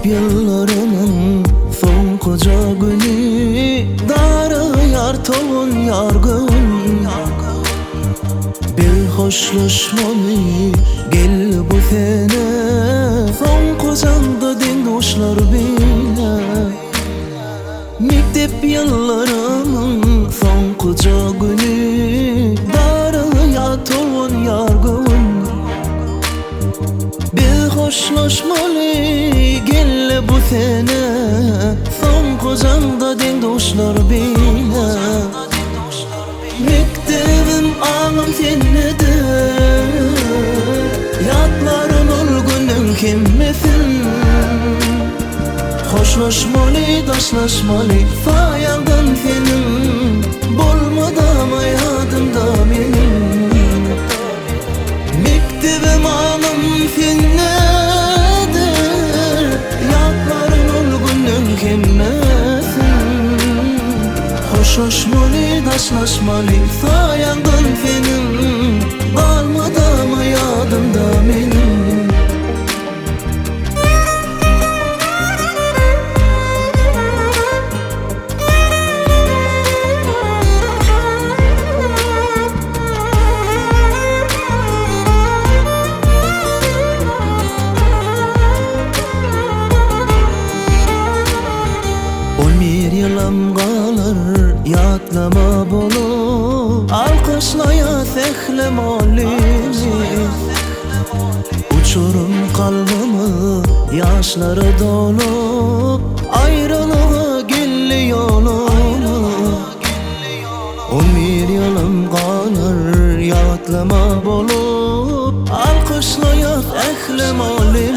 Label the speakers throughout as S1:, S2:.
S1: yıllarının son koca günü, darı yar toğun yargın. Bir hoşlaşmalı gel bu sene, son kocanda dindoşlar bile. Mektep yıllarının son koca günü, darı yar toğun yargın. Bir hoşlaşmalı gel bu sene, son kocanda dindoşlar bile. Mektebim ağam sennedir, yatların olgunun kimmesin. Hoşlaşmalı, daşlaşmalı fayandan senin, bolmadı ama yadımda benim. Mektebim ağam sennedir, yatların olgunun kimmesin. Hoşlaşmalı, daşlaşmalı fayandan senin, bolmadı ama yadımda benim. Yılam kalır yatlama bolu, alkışlaya sehlemali. Uçurum kalbimi yaşları dolu, ayrılığa gelli yolunu. 11 yılım kalır yatlama bolu, alkışlaya sehlemali.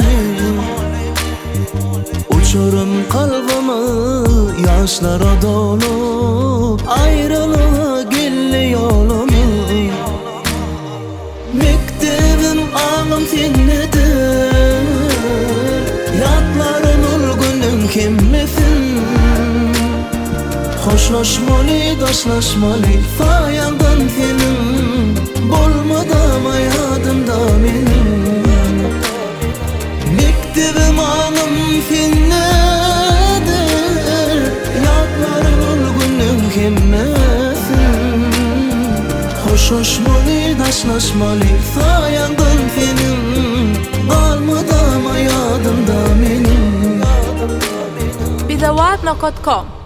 S1: Uçurum kalbimi yaşlara dolu, ayrılığa gelli yolumu. Mektebim ağam sennedir, yatların olgunun kimmesin. Hoşlaşmalı, daşlaşmalı fayandan senin, bolmadı ama yadımda benim. Mektebim ağam sennedir, yatların olgunun kimmesin. Hoşlaşmalı, daşlaşmalı fayandan senin, bolmadı ama yadımda benim.
S2: Bidavat.com